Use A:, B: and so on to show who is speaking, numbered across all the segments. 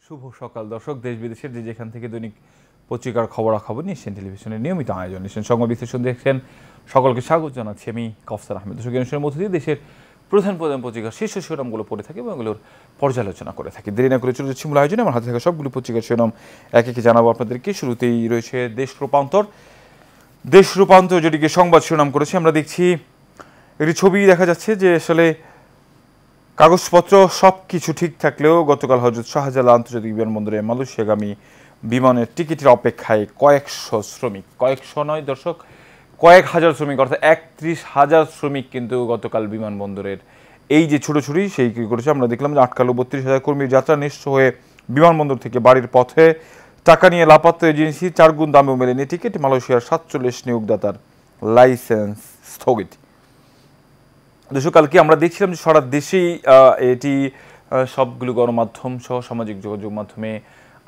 A: শুভ সকাল দর্শক, দেশ বিদেশের যে যেখান থেকে দৈনিক পত্রিকার খবরাখবর নিয়ে এশিয়ান টেলিভিশনের নিয়মিত আয়োজন এশিয়ান সংবাদ বিশ্লেষণ দেখছেন। সকলকে স্বাগত জানাচ্ছি আমি কফসার আহমেদ। দর্শক, অনুষ্ঠানের মধ্য দিয়ে দেশের প্রধান প্রধান পত্রিকার শীর্ষ শিরোনামগুলো পড়ে থাকে এবং এগুলোর পর্যালোচনা করে থাকি। দেরি না করে চলে যাচ্ছি মূল আয়োজনে। আমার হাতে থাকা সবগুলো পত্রিকার শিরোনাম এক একে জানাবো আপনাদেরকে। শুরুতেই রয়েছে দেশ রূপান্তর। দেশ রূপান্তর যেটিকে সংবাদ শিরোনাম করেছে, আমরা দেখছি একটি ছবি দেখা যাচ্ছে যে আসলে কাগজপত্র সব কিছু ঠিক থাকলেও গতকাল হজরত শাহজালাল আন্তর্জাতিক বিমানবন্দরে মালয়েশিয়াগামী বিমানের টিকিটের অপেক্ষায় কয়েকশো শ্রমিক, কয়েকশো নয় দর্শক, কয়েক হাজার শ্রমিক, অর্থাৎ ৩১,০০০ শ্রমিক কিন্তু গতকাল বিমানবন্দরের এই যে ছুটোছুটি সেই কী করেছে আমরা দেখলাম যে আটকালো ৩২,০০০ কর্মীর যাত্রা নিঃস্ব হয়ে বিমানবন্দর থেকে বাড়ির পথে টাকা নিয়ে লাপাত্তা এজেন্সি ৪ গুণ দামেও মেলেনি টিকিট। মালয়েশিয়ার ৪৭ নিয়োগদাতার লাইসেন্স স্থগিত। কালকে আমরা দেখছিলাম যে সারা দেশেই এটি সবগুলো গণমাধ্যম সহ সামাজিক যোগাযোগ মাধ্যমে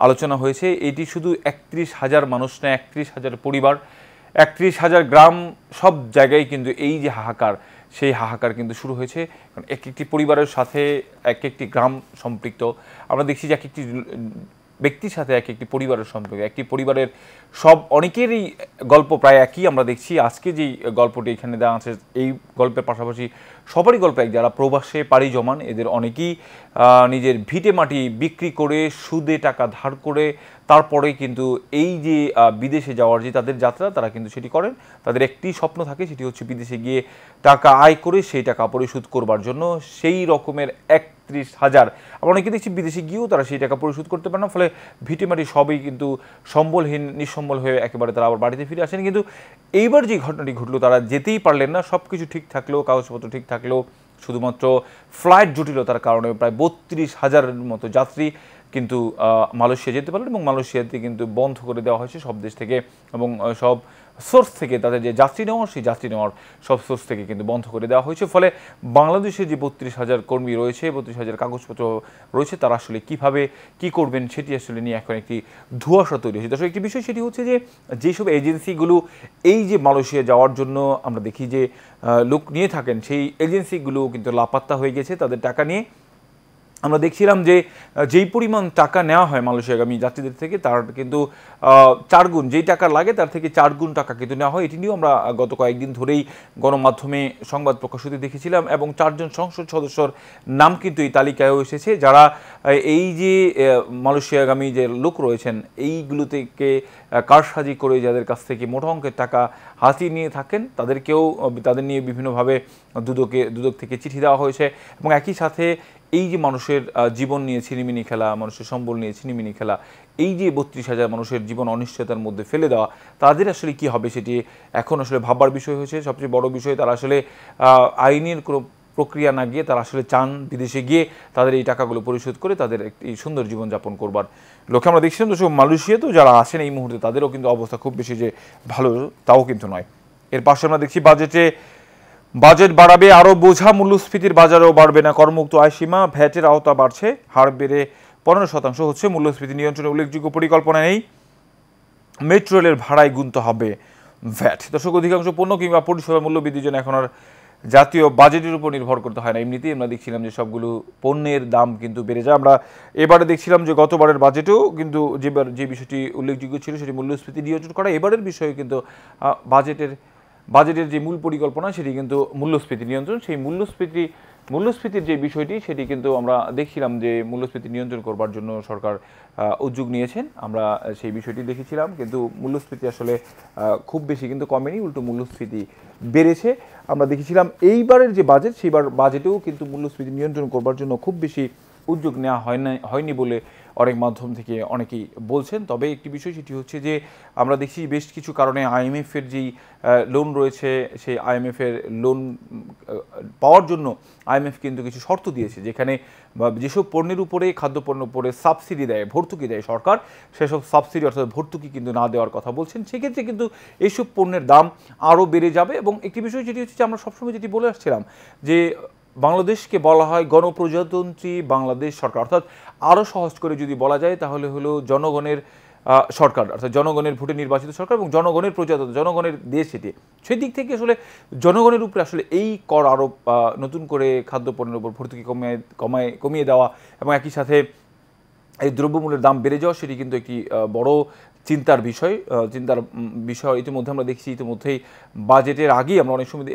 A: আলোচনা হয়েছে। এটি শুধু ৩১,০০০ মানুষ না, ৩১,০০০ পরিবার, ৩১,০০০ গ্রাম, সব জায়গায় কিন্তু এই যে হাহাকার, সেই হাহাকার কিন্তু শুরু হয়েছে। কারণ এক একটি পরিবারের সাথে এক একটি গ্রাম সম্পৃক্ত। আমরা দেখছি যে এক একটি ব্যক্তির সাথে এক একটি পরিবারের সম্পর্ক, একটি পরিবারের অনেকেরই গল্প প্রায় একই। আমরা দেখছি আজকে যেই গল্পটি এখানে দেওয়া আছে, এই গল্পের পাশাপাশি সবারই গল্প এক, যারা প্রবাসে পাড়ি জমান, এদের অনেকেই নিজের ভিটে মাটি বিক্রি করে সুদে টাকা ধার করে তারপরে কিন্তু এই যে বিদেশে যাওয়ার যে তাদের যাত্রা, তারা কিন্তু সেটি করেন। তাদের একটি স্বপ্ন থাকে, সেটি হচ্ছে বিদেশে গিয়ে টাকা আয় করে সেই টাকা পরিশোধ করবার জন্য। সেই রকমের ৩১,০০০ আমরা অনেকে দেখছি বিদেশে গিয়েও তারা সেই টাকা পরিশোধ করতে পারে না, ফলে ভিটেমাটি সবই কিন্তু সম্বলহীন, নিঃসম্বল হয়ে একেবারে তারা আবার বাড়িতে ফিরে আসেন। কিন্তু এইবার যে ঘটনাটি ঘটলো, তারা যেতেই পারলেন না। সব কিছু ঠিক থাকলেও, কাগজপত্র ঠিক থাকলেও শুধুমাত্র ফ্লাইট জটিলতার কারণে প্রায় ৩২,০০০-এর মতো যাত্রী কিন্তু মালয়েশিয়া যেতে পারলেন এবং মালয়েশিয়াতে কিন্তু বন্ধ করে দেওয়া হয়েছে সব দেশ থেকে এবং সব সোর্স থেকে। তাদের যে যাত্রী নেওয়ার, সেই যাত্রী নেওয়ার সব সোর্স থেকে কিন্তু বন্ধ করে দেওয়া হয়েছে। ফলে বাংলাদেশের যে ৩২,০০০ কর্মী রয়েছে, ৩২,০০০ কাগজপত্র রয়েছে, তারা আসলে কীভাবে কী করবেন সেটি আসলে নিয়ে এখন একটি ধোঁয়াশা তৈরি হয়েছে। দর্শক, একটি বিষয় সেটি হচ্ছে যে যেসব এজেন্সিগুলো এই যে মালয়েশিয়া যাওয়ার জন্য আমরা দেখি যে লোক নিয়ে থাকেন, সেই এজেন্সিগুলো কিন্তু লাপাত্তা হয়ে গেছে তাদের টাকা নিয়ে। আমরা দেখছিলাম যে যেই পরিমাণ টাকা নেওয়া হয় মালয়েশিয়াগামী যাত্রীদের থেকে, তার কিন্তু ৪ গুণ, যেই টাকা লাগে তার থেকে ৪ গুণ টাকা কিন্তু নেওয়া হয়। এটি নিয়েও আমরা গত কয়েকদিন ধরেই গণমাধ্যমে সংবাদ প্রকাশ হতে দেখেছিলাম এবং ৪ জন সংসদ সদস্যর নাম কিন্তু এই তালিকায়ও এসেছে, যারা এই যে মালয়েশিয়াগামী যে লোক রয়েছেন, এইগুলো থেকে কারসাজি করে যাদের কাছ থেকে মোটা অঙ্কের টাকা হাতিয়ে নিয়ে থাকেন, তাদের নিয়ে বিভিন্নভাবে দুদক থেকে চিঠি দেওয়া হয়েছে এবং একই সাথে এই যে মানুষের জীবন নিয়ে ছিনিমিনি খেলা, মানুষের সম্বল নিয়ে ছিনিমিনি খেলা, এই যে ৩২,০০০ মানুষের জীবন অনিশ্চয়তার মধ্যে ফেলে দেওয়া, তাদের আসলে কি হবে সেটি এখন আসলে ভাববার বিষয় হয়েছে। সবচেয়ে বড় বিষয়, তারা আসলে আইনের কোনো প্রক্রিয়া না গিয়ে তারা আসলে চান বিদেশে গিয়ে তাদের এই টাকাগুলো পরিশোধ করে তাদের একটি সুন্দর জীবনযাপন করবার লক্ষ্যে। আমরা দেখছিলাম তো মালয়েশিয়াতেও যারা আসেন এই মুহূর্তে, তাদেরও কিন্তু অবস্থা খুব বেশি যে ভালো তাও কিন্তু নয়। এর পাশে আমরা দেখছি বাজেট বাড়াবে আরও বোঝা, মূল্যস্ফীতির বাজারেও বাড়বে না করমুক্ত আয়সীমা, ভ্যাটের আওতা বাড়ছে, হার বেড়ে ১৫% হচ্ছে। মূল্যস্ফীতি নিয়ন্ত্রণে উল্লেখযোগ্য পরিকল্পনা নেই, মেট্রো রেলের ভাড়ায় গুনতে হবে ভ্যাট। দর্শক, অধিকাংশ পণ্য কিংবা পরিষেবা মূল্য বৃদ্ধির জন্য এখন আর জাতীয় বাজেটের উপর নির্ভর করতে হয় না। এমনিতেই আমরা দেখছিলাম যে সবগুলো পণ্যের দাম কিন্তু বেড়ে যায়। আমরা এবারে দেখছিলাম যে গতবারের বাজেটেও কিন্তু যে বিষয়টি উল্লেখযোগ্য ছিল সেটি মূল্যস্ফীতি নিয়ন্ত্রণ করা। এবারের বিষয়ে কিন্তু বাজেটের যে মূল পরিকল্পনা সেটি কিন্তু মূল্যস্ফীতি নিয়ন্ত্রণ। সেই মূল্যস্ফীতির যে বিষয়টি সেটি কিন্তু আমরা দেখছিলাম যে মূল্যস্ফীতি নিয়ন্ত্রণ করবার জন্য সরকার উদ্যোগ নিয়েছেন, আমরা সেই বিষয়টি দেখেছিলাম। কিন্তু মূল্যস্ফীতি আসলে খুব বেশি কিন্তু কমেনি, উল্টো মূল্যস্ফীতি বেড়েছে। আমরা দেখেছিলাম এইবারের যে বাজেট, সেইবার বাজেটেও কিন্তু মূল্যস্ফীতি নিয়ন্ত্রণ করবার জন্য খুব বেশি উদ্যোগ নেওয়া হয়নি বলে অনেক মাধ্যম থেকে অনেকেই বলছেন। তবে একটি বিষয় সেটি হচ্ছে যে আমরা দেখছি বেশ কিছু কারণে আইএমএফের যেই লোন রয়েছে, সেই আইএমএফের লোন পাওয়ার জন্য আইএমএফ কিন্তু কিছু শর্ত দিয়েছে, যেখানে যেসব পণ্যের উপরে, খাদ্যপণ্যের উপরে সাবসিডি দেয়, ভর্তুকি দেয় সরকার, সেসব সাবসিডি অর্থাৎ ভর্তুকি কিন্তু না দেওয়ার কথা বলছেন। সেক্ষেত্রে কিন্তু এইসব পণ্যের দাম আরও বেড়ে যাবে। এবং একটি বিষয় যেটি হচ্ছে যে আমরা সবসময় যেটি বলে আসছিলাম যে বাংলাদেশকে বলা হয় গণপ্রজাতন্ত্রী বাংলাদেশ সরকার, অর্থাৎ আরও সহজ করে যদি বলা যায় তাহলে হলো জনগণের সরকার, অর্থাৎ জনগণের ভোটে নির্বাচিত সরকার এবং জনগণের প্রজাতন্ত্র, জনগণের দেশ এটি। সেই দিক থেকে আসলে জনগণের উপরে আসলে এই কর আরোপ, নতুন করে খাদ্যপণ্যের উপর ভর্তুকি কমিয়ে দেওয়া এবং একই সাথে এই দ্রব্যমূল্যের দাম বেড়ে যাওয়া সেটি কিন্তু একটি বড় চিন্তার বিষয়। বিষয় ইতিমধ্যে আমরা দেখছি, ইতিমধ্যেই বাজেটের আগেই আমরা অনেক সময়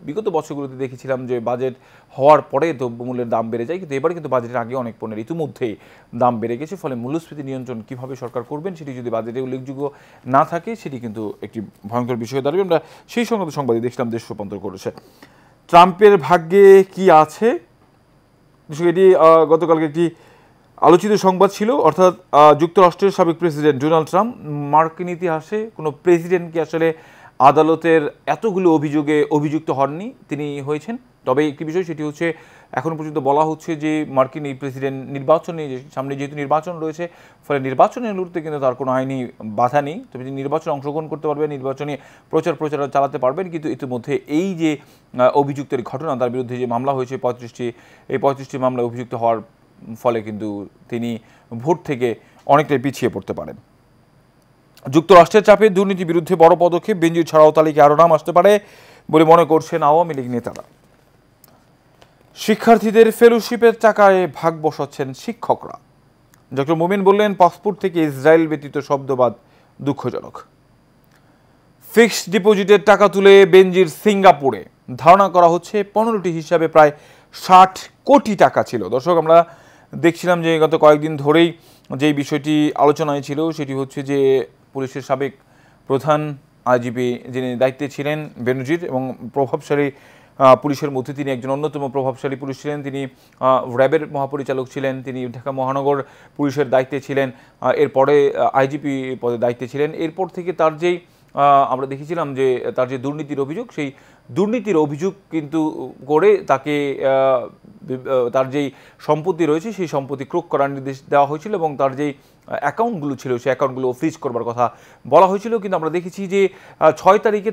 A: বিগত বছরগুলোতে দেখেছিলাম যে বাজেট হওয়ার পরে দ্রব্যমূল্যের দাম বেড়ে যায়, কিন্তু এবারে কিন্তু বাজেটের আগে অনেক পণ্যের ইতিমধ্যেই দাম বেড়ে গেছে। ফলে মূল্যস্ফীতি নিয়ন্ত্রণ কীভাবে সরকার করবেন সেটি যদি বাজেটে উল্লেখযোগ্য না থাকে সেটি কিন্তু একটি ভয়ঙ্কর বিষয় দাঁড়াবে। আমরা সেই সংক্রান্ত সংবাদে দেখলাম দেশ রূপান্তর করেছে। ট্রাম্পের ভাগ্যে কি আছে, এটি গতকালকে একটি আলোচিত সংবাদ ছিল। অর্থাৎ যুক্তরাষ্ট্রের সাবেক প্রেসিডেন্ট ডোনাল্ড ট্রাম্প, মার্কিন ইতিহাসে কোনো প্রেসিডেন্টকে আসলে আদালতের এতগুলো অভিযোগে অভিযুক্ত হননি, তিনি হয়েছেন। তবে একটি বিষয় সেটি হচ্ছে এখন পর্যন্ত বলা হচ্ছে যে মার্কিন এই প্রেসিডেন্ট নির্বাচনে, সামনে যেহেতু নির্বাচন রয়েছে, ফলে নির্বাচনের লড়তে কিন্তু তার কোনো আইনি বাধা নেই। তবে তিনি নির্বাচনে অংশগ্রহণ করতে পারবেন, নির্বাচনে প্রচারণা চালাতে পারবেন। কিন্তু ইতিমধ্যে এই যে অভিযুক্তের ঘটনা, তার বিরুদ্ধে যে মামলা হয়েছে 35টি মামলায় অভিযুক্ত হওয়ার ফলে কিন্তু তিনি ভোট থেকে অনেকটাই পিছিয়ে পড়তে পারেন। যুক্তরাষ্ট্রের চাপে দুর্নীতি বিরুদ্ধে বড় পদক্ষেপ, বেনজির ছাড়াও তালিকায় আরও নাম আসতে পারে বলে মনে করছেন আওয়ামী লীগ নেতারা। শিক্ষার্থীদের ফেলোশিপের টাকায় ভাগ বসাচ্ছেন শিক্ষকরা। ডক্টর মোমিন বললেন, পাসপোর্ট থেকে ইসরায়েল ব্যতীত শব্দবাদ দুঃখজনক। ফিক্সড ডিপোজিটের টাকা তুলে বেনজির সিঙ্গাপুরে, ধারণা করা হচ্ছে 15টি হিসাবে প্রায় 60 কোটি টাকা ছিল। দর্শক, আমরা দেখছিলাম যে গত কয়েকদিন ধরেই যেই বিষয়টি আলোচনায় ছিল সেটি হচ্ছে যে পুলিশের সাবেক প্রধান আইজিপি যিনি দায়িত্বে ছিলেন বেনজির, এবং প্রভাবশালী পুলিশের মধ্যে তিনি একজন অন্যতম প্রভাবশালী পুলিশ ছিলেন। তিনি র্যাবের মহাপরিচালক ছিলেন, তিনি ঢাকা মহানগর পুলিশের দায়িত্বে ছিলেন, এরপরে আইজিপি পদে দায়িত্বে ছিলেন। এরপর থেকে তার যেই আমরা দেখেছিলাম যে তার যে দুর্নীতির অভিযোগ, সেই দুর্নীতির অভিযোগ কিন্তু করে তাকে তার যেই সম্পত্তি রয়েছে সেই সম্পত্তি ক্রোক করার নির্দেশ দেওয়া হয়েছিল, এবং তার যেই অ্যাকাউন্টগুলো ছিল সেই অ্যাকাউন্টগুলো ফ্রিজ করবার কথা বলা হয়েছিল। কিন্তু আমরা দেখেছি যে 6 তারিখে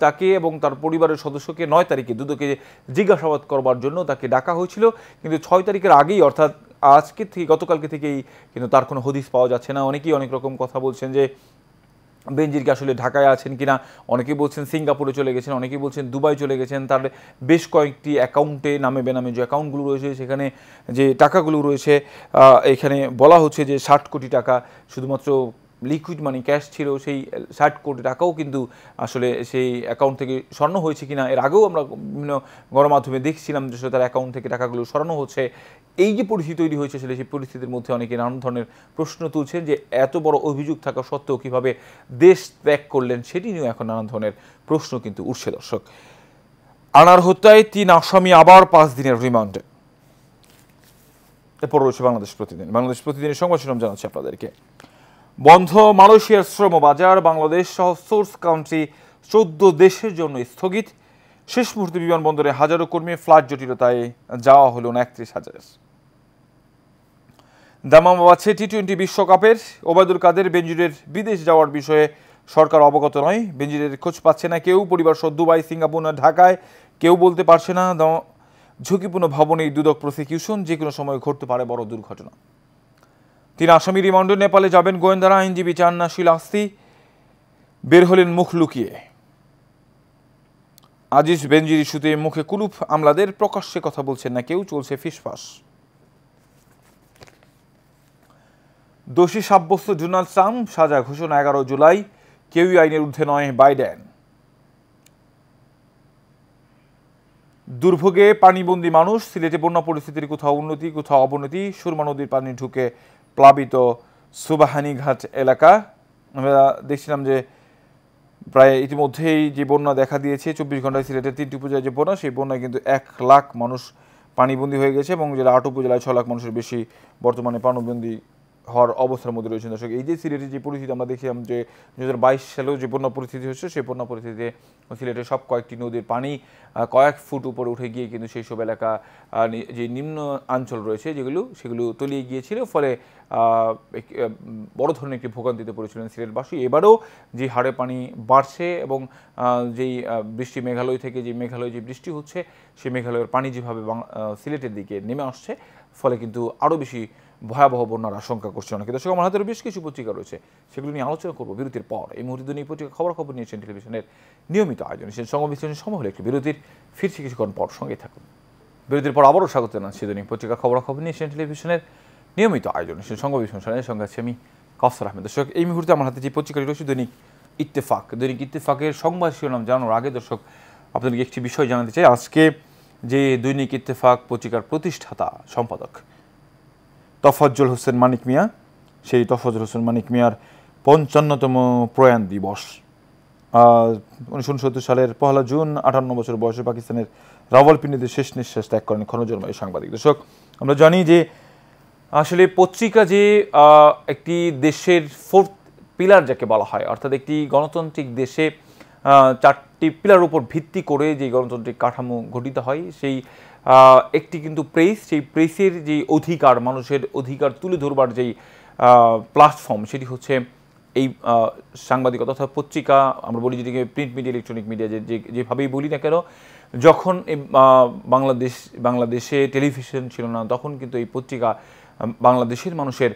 A: তাকে এবং তার পরিবারের সদস্যকে 9 তারিখে দুদকে জিজ্ঞাসাবাদ করবার জন্য তাকে ডাকা হয়েছিল। কিন্তু 6 তারিখের আগেই, অর্থাৎ আজকে থেকে গতকালকে থেকেই কিন্তু তার কোনো হদিস পাওয়া যাচ্ছে না। অনেকেই অনেক রকম কথা বলছেন যে বেনজিরকে আসলে ঢাকায় আছেন কিনা, অনেকেই বলছেন সিঙ্গাপুরে চলে গেছেন, অনেকেই বলছেন দুবাই চলে গেছেন। তার বেশ কয়েকটি অ্যাকাউন্টে নামে বেনামে যে অ্যাকাউন্টগুলো রয়েছে সেখানে যে টাকাগুলো রয়েছে, এখানে বলা হচ্ছে যে 60 কোটি টাকা শুধুমাত্র লিকুইড মানি ক্যাশ ছিল। সেই 60 কোটি টাকাও কিন্তু আসলে সেই অ্যাকাউন্ট থেকে সরানো হয়েছে কিনা, এর আগেও আমরা বিভিন্ন গণমাধ্যমে দেখছিলাম যে তার অ্যাকাউন্ট থেকে টাকাগুলো সরানো হচ্ছে। এই যে পরিস্থিতি তৈরি হয়েছে আসলে সেই পরিস্থিতির মধ্যে অনেকে নানান ধরনের প্রশ্ন তুলছেন যে এত বড় অভিযোগ থাকা সত্ত্বেও কীভাবে দেশ ত্যাগ করলেন, সেটি নিয়েও এখন নানান ধরনের প্রশ্ন কিন্তু উঠছে। দর্শক, আনার হত্যায় 3 আসামি আবার 5 দিনের রিমান্ডে। এরপর রয়েছে বাংলাদেশ প্রতিদিনের সংবাদ শিরোনাম জানাচ্ছি আপনাদেরকে। বন্ধ মালয়েশিয়ার শ্রম বাজার, বাংলাদেশ সহ সোর্স কান্ট্রি 14 দেশের জন্য স্থগিত। শেষ মুহূর্তে বিমানবন্দরে হাজারো কর্মী, ফ্লাইট জটিলতায় যাওয়া হলো 31,000। দামামা বাড়ছে টি-20 বিশ্বকাপের। ওবায়দুল কাদের, বেনজিরের বিদেশ যাওয়ার বিষয়ে সরকার অবগত নয়। বেনজিরের খোঁজ পাচ্ছে না কেউ, পরিবার সহ দুবাই, সিঙ্গাপুর না ঢাকায়, কেউ বলতে পারছে না। ঝুঁকিপূর্ণ ভবনে দুদক প্রসিকিউশন, যে কোনো সময় ঘটতে পারে বড় দুর্ঘটনা। 3 আসামি রিমান্ডে, নেপালে যাবেন গোয়েন্দারা, আইনজীবী চান না শিলাস্তি, বের হলেন মুখ লুকিয়ে। আজিজ বেনজির ইস্যুতে মুখে কুলুপ আমলাদের, প্রকাশ্যে কথা বলছেন না কেউ, চলছে ফিসফাস। দোষী সাব্যস্ত ডোনাল্ড ট্রাম্প, সাজা ঘোষণা 11 জুলাই, কেউই আইনের ঊর্ধ্বে নয় বাইডেন। দুর্ভোগে পানিবন্দী মানুষ, সিলেটে বন্যা পরিস্থিতির কোথাও উন্নতি কোথাও অবনতি। সুরমা নদীর পানি ঢুকে প্লাবিত সুবাহানীঘাট এলাকা। আমরা দেখছিলাম যে প্রায় ইতিমধ্যেই যে বন্যা দেখা দিয়েছে 24 ঘন্টায় সিলেটের 3টি উপজেলায় যে বন্যা, সেই বন্যায় কিন্তু 1 লাখ মানুষ পানিবন্দী হয়ে গেছে, এবং জেলা 8 উপজেলায় 6 লাখ মানুষের বেশি বর্তমানে পানিবন্দী হওয়ার অবস্থার মধ্যে রয়েছেন। দর্শক, এই যে সিলেটের যে পরিস্থিতি আমরা দেখছিলাম যে 2022 সালেও যে বন্যা পরিস্থিতি হচ্ছে, সেই বন্যা পরিস্থিতিতে সিলেটের সব কয়েকটি নদীর পানি কয়েক ফুট উপরে উঠে গিয়ে কিন্তু সেই সব এলাকা, যে নিম্ন অঞ্চল রয়েছে সেগুলো তলিয়ে গিয়েছিল। ফলে বড় ধরনের একটি ভোগান্তিতে পড়েছিলেন সিলেটবাসী। এবারেও যে হারে পানি বাড়ছে, এবং যেই বৃষ্টি মেঘালয় থেকে যে বৃষ্টি হচ্ছে, সেই মেঘালয়ের পানি যেভাবে সিলেটের দিকে নেমে আসছে, ফলে কিন্তু আরও বেশি ভয়াবহ বন্যার আশঙ্কা করছে অনেকে। দর্শক, আমার হাতের বেশ কিছু পত্রিকা রয়েছে, সেগুলো নিয়ে আলোচনা করবো বিরতির পর। এই মুহূর্তে নিয়ে পত্রিকা খবর নিয়েছেন টেলিভিশনের নিয়মিত আয়োজন, সংবাদ বিশ্লেষণের সময় হলে একটি বিরতির, ফিরছি কিছুক্ষণ পর, সঙ্গে থাকুন। বিরতির পর আবারও স্বাগত জানাচ্ছি দৈনিক পত্রিকা খবর নিয়েছেন টেলিভিশনের নিয়মিত আয়োজন সংবাদ অনুষ্ঠানের সঙ্গে আছি আমি কাউসার আহমেদ। দর্শক, এই মুহূর্তে আমার হাতে যে পত্রিকাটি রয়েছে দৈনিক ইত্তেফাক। দৈনিক ইত্তেফাকের সংবাদ শিরোনাম জানানোর আগে দর্শক আপনাদেরকে একটি বিষয় জানাতে চাই। আজকে যে দৈনিক ইত্তেফাক পত্রিকার প্রতিষ্ঠাতা সম্পাদক তফাজ্জল হোসেন মানিক মিয়া, সেই তফাজ্জল হোসেন মানিক মিয়ার ৫৫তম প্রয়াণ দিবস। ১৯৬৯ সালের ১ জুন ৫৮ বছর বয়সে পাকিস্তানের রাওয়ালপিন্ডিতে শেষ নিঃশ্বাস ত্যাগ করেন ক্ষণজন্মা এই সাংবাদিক। দর্শক, আমরা জানি যে আসলে পত্রিকা যে একটি দেশের ফোর্থ পিলার যাকে বলা হয়, অর্থাৎ একটি গণতান্ত্রিক দেশে ৪টি পিলার উপর ভিত্তি করে যে গণতান্ত্রিক কাঠামো গঠিত হয়, সেই একটি কিন্তু প্রেস, সেই প্রেসের যে অধিকার, মানুষের অধিকার তুলে ধরবার যেই প্ল্যাটফর্ম, সেটি হচ্ছে এই সাংবাদিকতা অর্থাৎ পত্রিকা। আমরা বলি যেটিকে প্রিন্ট মিডিয়া, ইলেকট্রনিক মিডিয়া, যেভাবেই বলি না কেন। যখন বাংলাদেশে টেলিভিশন ছিল না, তখন কিন্তু এই পত্রিকা বাংলাদেশের মানুষের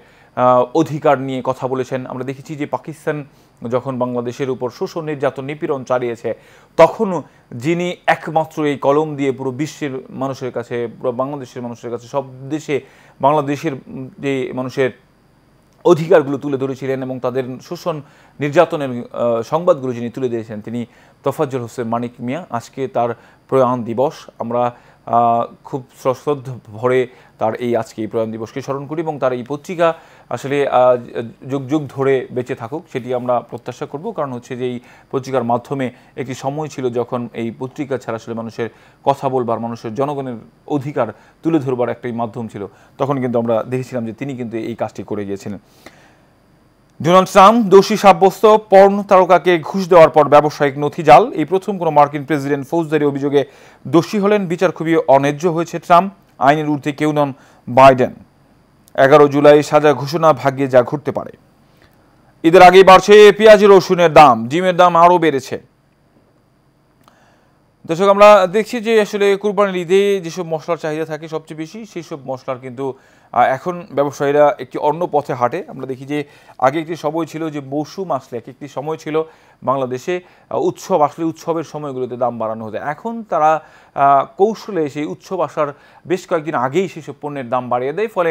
A: অধিকার নিয়ে কথা বলেছেন। আমরা দেখেছি যে পাকিস্তান যখন বাংলাদেশের উপর শোষণ, নির্যাতন, নিপীড়ন চালিয়েছে, তখনও যিনি একমাত্র এই কলম দিয়ে পুরো বিশ্বের মানুষের কাছে, পুরো বাংলাদেশের মানুষের কাছে, সব দেশে বাংলাদেশের যে মানুষের অধিকারগুলো তুলে ধরেছিলেন এবং তাদের শোষণ নির্যাতনের সংবাদগুলো যিনি তুলে দিয়েছেন, তিনি তফাজ্জল হোসেন মানিক মিয়া। আজকে তার প্রয়াণ দিবস। আমরা খুব শ্রদ্ধা ভরে তার আজকে এই প্রয়াণ দিবসকে স্মরণ করি এবং তার এই পত্রিকা আসলে যুগ যুগ ধরে বেঁচে থাকুক, সেটি আমরা প্রত্যাশা করব। কারণ হচ্ছে যে এই পত্রিকার মাধ্যমে একটি সময় ছিল যখন এই পত্রিকা ছাড়া আসলে মানুষের কথা বলবার, মানুষের জনগণের অধিকার তুলে ধরবার একটাই মাধ্যম ছিল। তখন কিন্তু আমরা দেখেছিলাম যে তিনি কিন্তু এই কাজটি করে গিয়েছিলেন। ডোনাল্ড ট্রাম্প দোষী সাব্যস্ত, পর্ন তারকাকে ঘুষ দেওয়ার পর ব্যবসায়িক নথি জাল। এই প্রথম কোনো মার্কিন প্রেসিডেন্ট ফৌজদারি অভিযোগে দোষী হলেন। বিচার খুবই অন্যায্য হয়েছে ট্রাম্প, আইনের ঊর্ধ্বে কেউ নন বাইডেন। ১১ জুলাই সাজা ঘোষণা, ভাগ্যে যা ঘুরতে পারে। ঈদের আগেই বাড়ছে পেঁয়াজ রসুনের দাম, ডিমের দাম আরও বেড়েছে। দর্শক, আমরা দেখছি যে আসলে কুরবানির ঈদে যেসব মশলার চাহিদা থাকে সবচেয়ে বেশি, সেই সব মশলার কিন্তু এখন ব্যবসায়ীরা একটি অন্য পথে হাঁটে। আমরা দেখি যে আগে একটি সময় ছিল যে মৌসুম আসলে একটি সময় ছিল বাংলাদেশে উৎসব আসলে উৎসবের সময়গুলোতে দাম বাড়ানো হতো। এখন তারা কৌশলে সেই উৎসব আসার বেশ কয়েকদিন আগেই সেসব পণ্যের দাম বাড়িয়ে দেয়। ফলে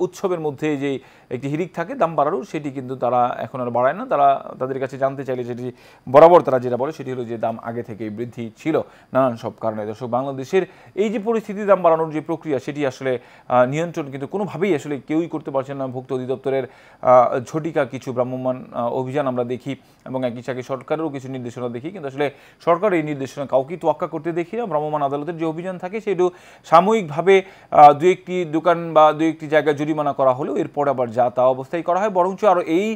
A: উৎসবের মধ্যে যে একটি হিড়িক থাকে দাম বাড়ানোর, সেটি কিন্তু তারা এখন আর বাড়ায় না। তারা তাদের কাছে জানতে চাইলে যেটি বরাবর তারা যেটা বলে সেটি হলো যে দাম আগে থেকেই বৃদ্ধি ছিল নানান সব কারণে। দর্শক, বাংলাদেশের এই যে পরিস্থিতি, দাম বাড়ানোর যে প্রক্রিয়া, সেটি আসলে নিয়ন্ত্রণ কিন্তু কোনোভাবেই আসলে কেউই করতে পারছেন না। ভুক্ত অধিদপ্তরের ঝটিকা কিছু ভ্রাম্যমাণ অভিযান আমরা দেখি এবং একই সাথে সরকারেরও কিছু নির্দেশনা দেখি, কিন্তু আসলে সরকার এই নির্দেশনা কাউকে তোয়াক্কা করতে দেখি না। ভ্রাম্যমাণ আদালতের যে অভিযান থাকে সেটি সাময়িকভাবে দু একটি দোকান বা দু একটি জায়গায় জরিমানা করা হলেও এরপর আবার যা তা অবস্থায় করা হয়। বরঞ্চ আরও এই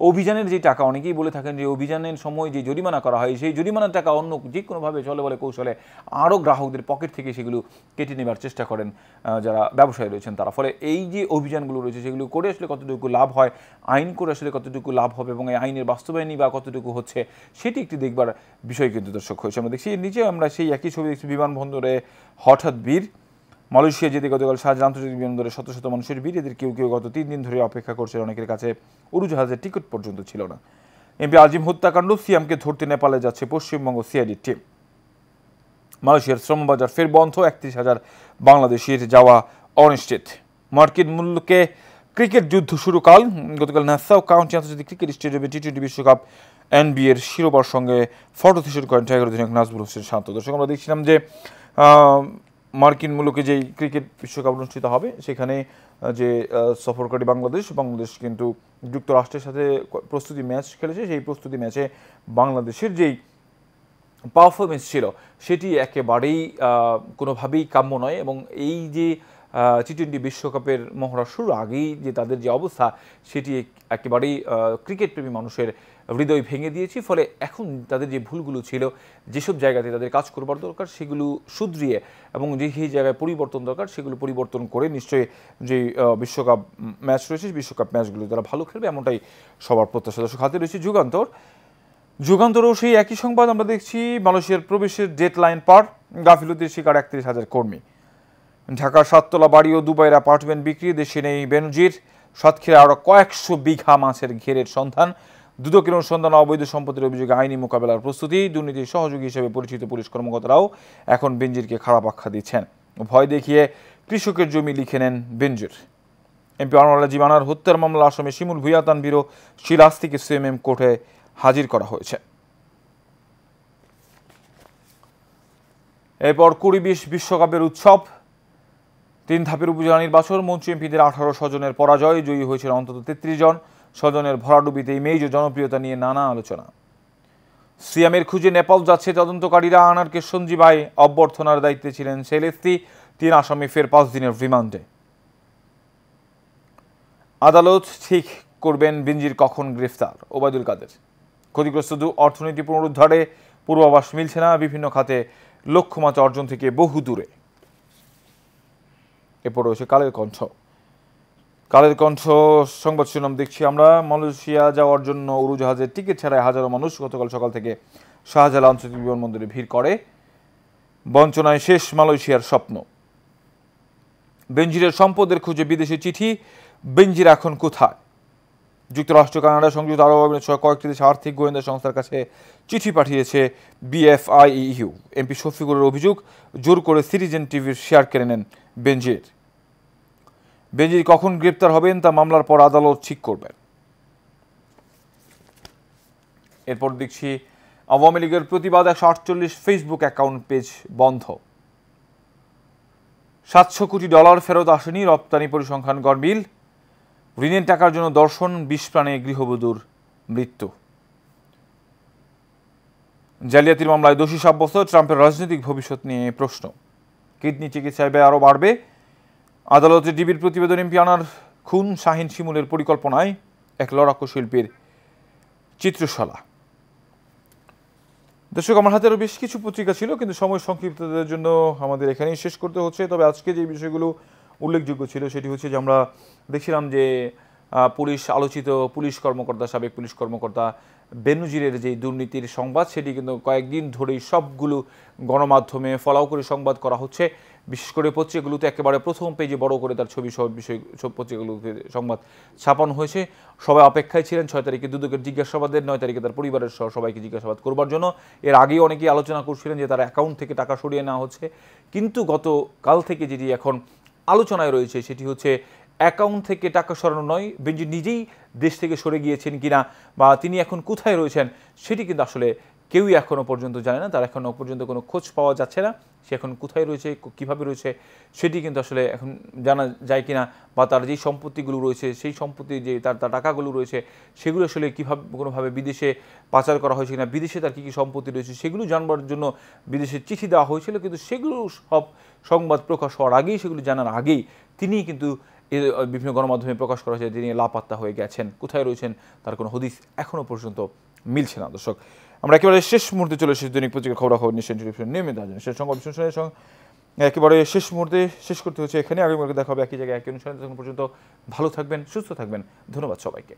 A: অভিযানের যে টাকা, অনেকেই বলে থাকেন যে অভিযানের সময় যে জরিমানা করা হয়, সেই জরিমানার টাকা অন্য যে কোনোভাবে চলে বলে কৌশলে আরও গ্রাহকদের পকেট থেকে সেগুলো কেটে নেবার চেষ্টা করেন যারা ব্যবসায়ী রয়েছেন তারা। ফলে এই যে অভিযানগুলো রয়েছে সেগুলো করে আসলে কতটুকু লাভ হয়, আইন করে আসলে কতটুকু লাভ হবে এবং এই আইনের বাস্তবায়নই বা কতটুকু হচ্ছে, সেটি একটি দেখবার বিষয় কিন্তু দর্শক হয়েছে। আমরা দেখছি নিচে আমরা সেই একই ছবি দেখছি, বিমানবন্দরে হঠাৎ ভিড়। মালয়েশিয়া যেতে গতকাল শাহজালাল আন্তর্জাতিক বিমানবন্দরে শত শত মানুষের ভিড়। এদের কেউ কেউ গত ৩ দিন ধরে অপেক্ষা করছে, অনেকের কাছে উড়োজাহাজের টিকিট পর্যন্ত ছিল না। এমপি আজিম হত্যাকাণ্ড, সিয়ামকে ধরতে নেপালে যাচ্ছে পশ্চিমবঙ্গ সিআইডির টিম। মালয়েশিয়ার শ্রমবাজার ফের বন্ধ, ৩১,০০০ বাংলাদেশির যাওয়া অনিশ্চিত। মার্কিন মূল্যকে ক্রিকেট যুদ্ধ শুরু কাল। গতকাল নাসাউ কাউন্টি আন্তর্জাতিক ক্রিকেট স্টেডিয়ামে টি-20 বিশ্বকাপ NBA এর শিরোপার সঙ্গে ফটো সেশন করেন টাইগার অধিনায়ক নাজমুল হোসেন শান্ত। দর্শক, আমরা দেখছিলাম যে মার্কিন মূল্যকে যেই ক্রিকেট বিশ্বকাপ অনুষ্ঠিত হবে সেখানে যে সফরকারী বাংলাদেশ কিন্তু যুক্তরাষ্ট্রের সাথে প্রস্তুতি ম্যাচ খেলেছে। সেই প্রস্তুতি ম্যাচে বাংলাদেশের যেই পারফরমেন্স ছিল সেটি একেবারেই কোনোভাবেই কাম্য নয় এবং এই যে টি-20 বিশ্বকাপের মহড়া শুরু আগেই যে তাদের যে অবস্থা, সেটি একেবারেই ক্রিকেটপ্রেমী মানুষের হৃদয় ভেঙে দিয়েছে। ফলে এখন তাদের যে ভুলগুলো ছিল, যেসব জায়গাতে তাদের কাজ করবার দরকার সেগুলো শুধরিয়ে এবং যে জায়গায় পরিবর্তন দরকার সেগুলো পরিবর্তন করে নিশ্চয়ই যে বিশ্বকাপ ম্যাচ রয়েছে বিশ্বকাপ ম্যাচগুলো তারা ভালো খেলবে, এমনটাই সবার প্রত্যাশা। দর্শক, হাতে রয়েছে যুগান্তরও সেই একই সংবাদ আমরা দেখছি। মালয়েশিয়ার প্রবেশের ডেডলাইন পার, গাফিলতির শিকার ৩১,০০০ কর্মী। ঢাকার ৭তলা বাড়ি ও দুবাইয়ের অ্যাপার্টমেন্ট বিক্রি, দেশে নেই বেনজির। সাতক্ষীরায় আরও কয়েকশো বিঘা মাছের ঘেরের সন্ধান। দুদকের অনুসন্ধান, অবৈধ সম্পত্তির অভিযোগে আইনি মোকাবেলার প্রস্তুতি। দুর্নীতির সহযোগী হিসেবে পরিচিত পুলিশ কর্মকর্তারাও এখন বেনজিরকে খারাপ আখ্যা দিচ্ছেন। ভয় দেখিয়ে কৃষকের জমি লিখে নেন বেনজির। এমপি আনোয়ার আলী জীবানার হত্যার মামলা আসামি শিমুল ভুঁইয়া তানভীর ও সিরাজকে সিএমএম কোর্টে হাজির করা হয়েছে। এরপর 2020 বিশ্বকাপের উৎসব, 3 ধাপের উপজেলা নির্বাচন, মন্ত্রী এমপিদের 18 স্বজনের পরাজয়, জয়ী হয়েছিল অন্তত 33 জন। স্বজনের ভরাডুবিতে ইমেজ ও জনপ্রিয়তা নিয়ে নানা আলোচনা। সিয়ামের খুঁজে নেপাল যাচ্ছে তদন্তকারীরা, আনারকে সঞ্জীবাই অভ্যর্থনার দায়িত্বে ছিলেন সেলেস্তি। 3 আসামি ফের 5 দিনের রিমান্ডে। আদালত ঠিক করবেন বেনজির কখন গ্রেফতার, ওবায়দুল কাদের। ক্ষতিগ্রস্ত অর্থনীতি পুনরুদ্ধারে পূর্বাভাস মিলছে না, বিভিন্ন খাতে লক্ষ্যমাত্রা অর্জন থেকে বহু দূরে। এরপর রয়েছে কালের কণ্ঠ। কালের কণ্ঠ সংবাদ শিরোনাম দেখছি আমরা। মালয়েশিয়া যাওয়ার জন্য উড়োজাহাজের টিকিট ছাড়াই হাজারো মানুষ গতকাল সকাল থেকে শাহজালাল আন্তর্জাতিক বিমানবন্দরে ভিড় করে। বঞ্চনায় শেষ মালয়েশিয়ার স্বপ্ন। বেনজিরের সম্পদের খুঁজে বিদেশি চিঠি, বেনজির এখন কোথায়? যুক্তরাষ্ট্র, কানাডা, সংযুক্ত আরব আমিরাত সহ কয়েকটি দেশে আর্থিক গোয়েন্দা সংস্থার কাছে চিঠি পাঠিয়েছে বিএফআইইউ। এমপি শফিকুরের অভিযোগ, জোর করে সিটিজেন টিভির শেয়ার কেড়ে নেন বেনজির। বেনজির কখন গ্রেপ্তার হবেন তা মামলার পর আদালত ঠিক করবেন। এরপর দেখছি আওয়ামী লীগের প্রতিবাদ, 148 ফেসবুক অ্যাকাউন্ট পেজ বন্ধ। $700 কোটি ফেরত আসেনি, রপ্তানি পরিসংখ্যান গরমিল। ঋণের টাকার জন্য দর্শন, 20 প্রাণে গৃহবধূর মৃত্যু। জালিয়াতির মামলায় দোষী সাব্যস্ত, ট্রাম্পের রাজনৈতিক ভবিষ্যৎ নিয়ে প্রশ্ন। কিডনি চিকিৎসায় ব্যয় আরও বাড়বে। আদালতে ডিবির প্রতিবেদন, এমপি আনার খুন শাহিন শিমুলের পরিকল্পনায় এক লড়াকু শিল্পীর চিত্রশালা। দর্শক, আমার হাতে আরও বেশ কিছু পত্রিকা ছিল, কিন্তু সময় সংক্ষিপ্ততার জন্য আমাদের এখানেই শেষ করতে হচ্ছে। তবে আজকে যে বিষয়গুলো উল্লেখযোগ্য ছিল সেটি হচ্ছে যে আমরা দেখছিলাম যে আলোচিত পুলিশ কর্মকর্তা, সাবেক পুলিশ কর্মকর্তা বেনজিরের যে দুর্নীতির সংবাদ, সেটি কিন্তু কয়েকদিন ধরেই সবগুলো গণমাধ্যমে ফলাও করে সংবাদ করা হচ্ছে। বিশেষ করে পত্রিকাগুলোতে একেবারে প্রথম পেজে বড় করে তার ছবি সহ বিষয় সব পত্রিকাগুলোতে সংবাদ ছাপানো হয়েছে। সবাই অপেক্ষায় ছিলেন 6 তারিখে দুদকের জিজ্ঞাসাবাদের, 9 তারিখে তার পরিবারের সহ সবাইকে জিজ্ঞাসাবাদ করবার জন্য। এর আগেই অনেকেই আলোচনা করছিলেন যে তার অ্যাকাউন্ট থেকে টাকা সরিয়ে নেওয়া হচ্ছে, কিন্তু গতকাল থেকে যেটি এখন আলোচনায় রয়েছে সেটি হচ্ছে অ্যাকাউন্ট থেকে টাকা সরানো নয়, বেনজির নিজেই দেশ থেকে সরে গিয়েছেন কিনা বা তিনি এখন কোথায় রয়েছেন সেটি কিন্তু আসলে কেউই এখনও পর্যন্ত জানে না। তার এখনও পর্যন্ত কোনো খোঁজ পাওয়া যাচ্ছে না, সে এখন কোথায় রয়েছে, কীভাবে রয়েছে সেটি কিন্তু আসলে এখন জানা যায় কিনা, বা তার যেই সম্পত্তিগুলো রয়েছে সেই সম্পত্তি যে তার টাকাগুলো রয়েছে সেগুলো আসলে কীভাবে কোনোভাবে বিদেশে পাচার করা হয়েছে কিনা, বিদেশে তার কী কী সম্পত্তি রয়েছে সেগুলো জানবার জন্য বিদেশে চিঠি দেওয়া হয়েছিল, কিন্তু সেগুলো সব সংবাদ প্রকাশ হওয়ার আগেই, সেগুলো জানার আগেই তিনি কিন্তু বিভিন্ন গণমাধ্যমে প্রকাশ করা হয়েছে তিনি লাপাত্তা হয়ে গেছেন। কোথায় রয়েছেন তার কোনো হদিস এখনও পর্যন্ত মিলছে না। দর্শক, আমরা একেবারে শেষ মুহূর্তে চলে এসেছি দৈনিক পত্রিকার খবরাখবর নিশ্চয় নিয়মিত আয়োজন সেই সংবাদ বিশ্লেষণের সঙ্গে একেবারে শেষ মুহূর্তে শেষ করতে হচ্ছে এখানে। আগামীকালকে দেখা হবে একই জায়গায় একই অনুষ্ঠানে। তখন পর্যন্ত ভালো থাকবেন, সুস্থ থাকবেন। ধন্যবাদ সবাইকে।